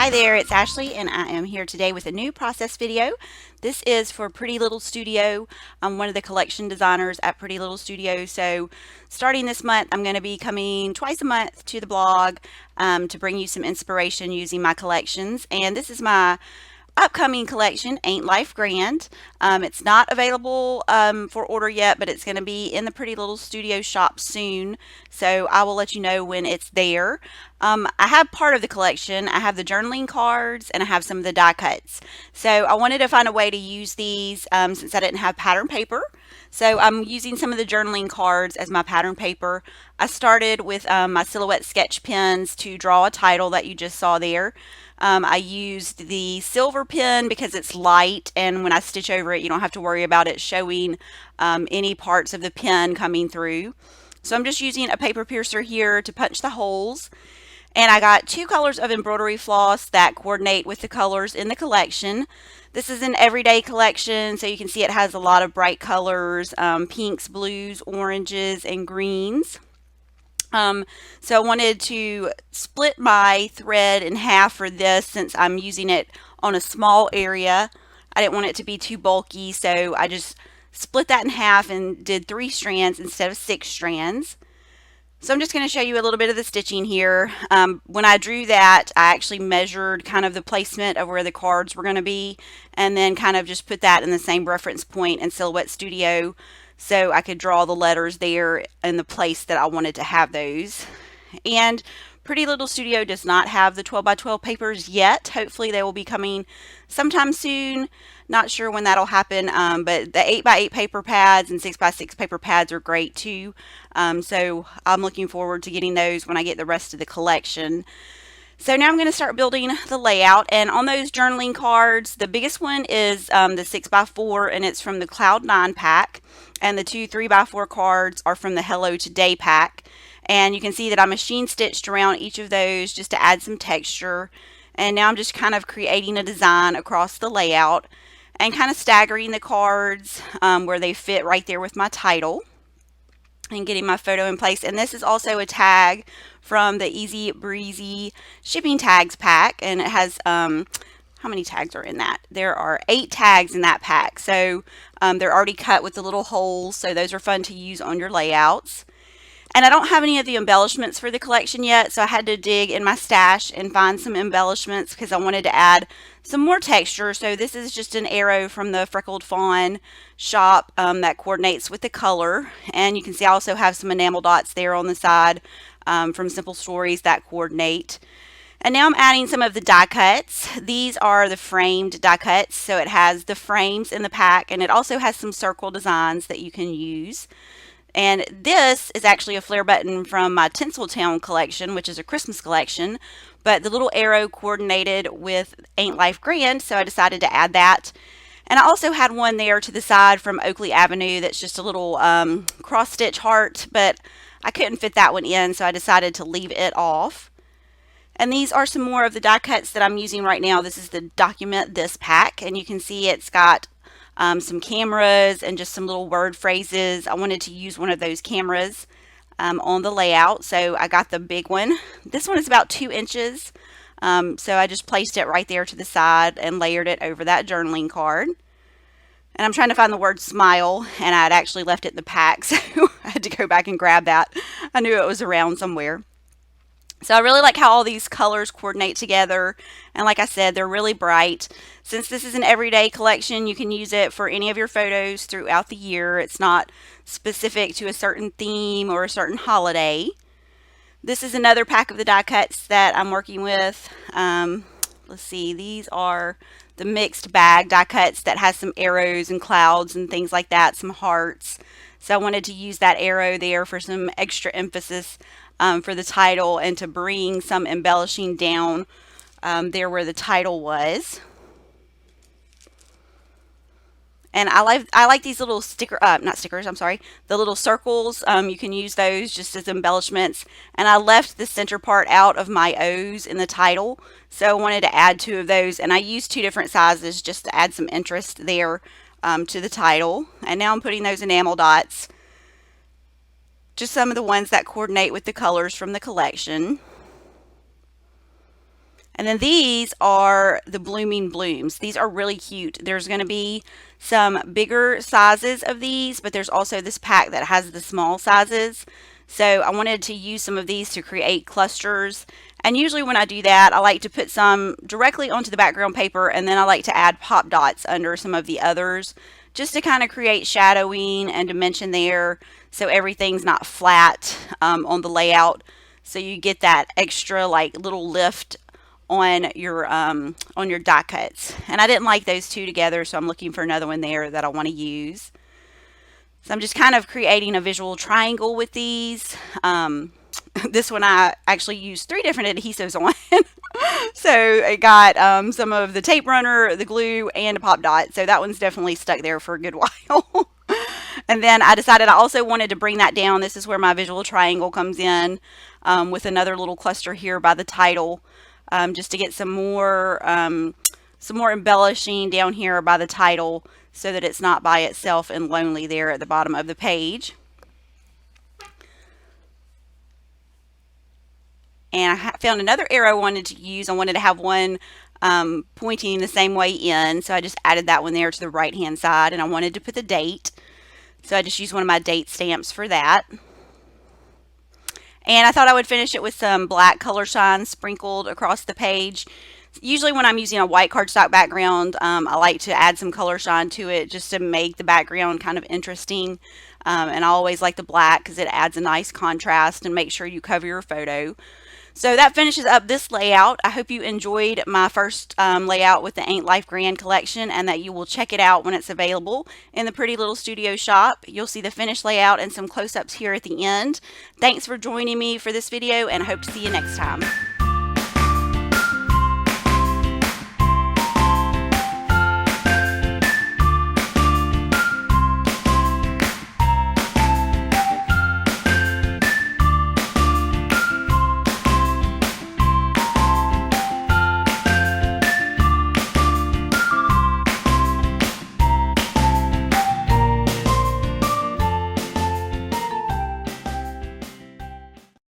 Hi there, it's Ashley and I am here today with a new process video. This is for Pretty Little Studio. I'm one of the collection designers at Pretty Little Studio. So starting this month, I'm going to be coming twice a month to the blog to bring you some inspiration using my collections. And this is my upcoming collection, Ain't Life Grand. It's not available for order yet, but it's going to be in the Pretty Little Studio shop soon. So I will let you know when it's there. I have part of the collection. I have the journaling cards and I have some of the die cuts. So I wanted to find a way to use these since I didn't have pattern paper. So I'm using some of the journaling cards as my pattern paper. I started with my Silhouette sketch pens to draw a title that you just saw there. I used the silver pen because it's light, and when I stitch over it, you don't have to worry about it showing any parts of the pen coming through. So I'm just using a paper piercer here to punch the holes. And I got two colors of embroidery floss that coordinate with the colors in the collection. This is an everyday collection, so you can see it has a lot of bright colors, pinks, blues, oranges, and greens. So I wanted to split my thread in half for this since I'm using it on a small area. I didn't want it to be too bulky, so I just split that in half and did 3 strands instead of 6 strands. So I'm just going to show you a little bit of the stitching here. When I drew that, I actually measured kind of the placement of where the cards were going to be, and then kind of just put that in the same reference point in Silhouette Studio so I could draw the letters there in the place that I wanted to have those. And Pretty Little Studio does not have the 12 by 12 papers yet. Hopefully they will be coming sometime soon. Not sure when that'll happen, but the 8 by 8 paper pads and 6 by 6 paper pads are great too. So I'm looking forward to getting those when I get the rest of the collection. So now I'm going to start building the layout, and on those journaling cards, the biggest one is the 6 by 4 and it's from the Cloud 9 pack, and the two 3 by 4 cards are from the Hello Today pack. And you can see that I machine stitched around each of those just to add some texture. And now I'm just kind of creating a design across the layout and kind of staggering the cards where they fit right there with my title and getting my photo in place. And this is also a tag from the Easy Breezy Shipping Tags pack, and it has how many tags are in that? There are 8 tags in that pack. So they're already cut with the little holes, so those are fun to use on your layouts. And I don't have any of the embellishments for the collection yet, so I had to dig in my stash and find some embellishments because I wanted to add some more texture. So this is just an arrow from the Freckled Fawn shop that coordinates with the color. And you can see I also have some enamel dots there on the side from Simple Stories that coordinate. And now I'm adding some of the die cuts. These are the framed die cuts, so it has the frames in the pack, and it also has some circle designs that you can use. And this is actually a flare button from my Tinseltown collection, which is a Christmas collection, but the little arrow coordinated with Ain't Life Grand, so I decided to add that. And I also had one there to the side from Oakley Avenue that's just a little cross stitch heart, but I couldn't fit that one in, so I decided to leave it off. And these are some more of the die cuts that I'm using right now. This is the Document This pack, and you can see it's got some cameras and just some little word phrases. I wanted to use one of those cameras on the layout, so I got the big one. This one is about 2 inches, so I just placed it right there to the side and layered it over that journaling card. And I'm trying to find the word smile, and I'd actually left it in the pack, so I had to go back and grab that. I knew it was around somewhere. So I really like how all these colors coordinate together, and like I said, they're really bright. Since this is an everyday collection, you can use it for any of your photos throughout the year. It's not specific to a certain theme or a certain holiday. This is another pack of the die cuts that I'm working with. Let's see, these are the mixed bag die cuts that has some arrows and clouds and things like that, some hearts. So I wanted to use that arrow there for some extra emphasis for the title and to bring some embellishing down there where the title was. And I like these little not stickers, I'm sorry, the little circles. You can use those just as embellishments. And I left the center part out of my O's in the title, so I wanted to add 2 of those. And I used 2 different sizes just to add some interest there to the title. And now I'm putting those enamel dots, just some of the ones that coordinate with the colors from the collection. And then these are the Blooming Blooms. These are really cute. There's going to be some bigger sizes of these, but there's also this pack that has the small sizes. So I wanted to use some of these to create clusters. And usually when I do that, I like to put some directly onto the background paper, and then I like to add pop dots under some of the others just to kind of create shadowing and dimension there so everything's not flat on the layout. So you get that extra like little lift on your die cuts. And I didn't like those two together, so I'm looking for another one there that I want to use. So I'm just kind of creating a visual triangle with these. This one I actually used 3 different adhesives on. So it got some of the tape runner, the glue, and a pop dot. So that one's definitely stuck there for a good while. And then I decided I also wanted to bring that down. This is where my visual triangle comes in, with another little cluster here by the title, just to get some more embellishing down here by the title so that it's not by itself and lonely there at the bottom of the page. And I found another arrow I wanted to use. I wanted to have one pointing the same way in, so I just added that one there to the right hand side, and I wanted to put the date. So I just used one of my date stamps for that. And I thought I would finish it with some black color shine sprinkled across the page. Usually when I'm using a white cardstock background, I like to add some color shine to it just to make the background kind of interesting. And I always like the black because it adds a nice contrast, and make sure you cover your photo. So that finishes up this layout. I hope you enjoyed my first layout with the Ain't Life Grand collection, and that you will check it out when it's available in the Pretty Little Studio shop. You'll see the finished layout and some close-ups here at the end. Thanks for joining me for this video, and I hope to see you next time.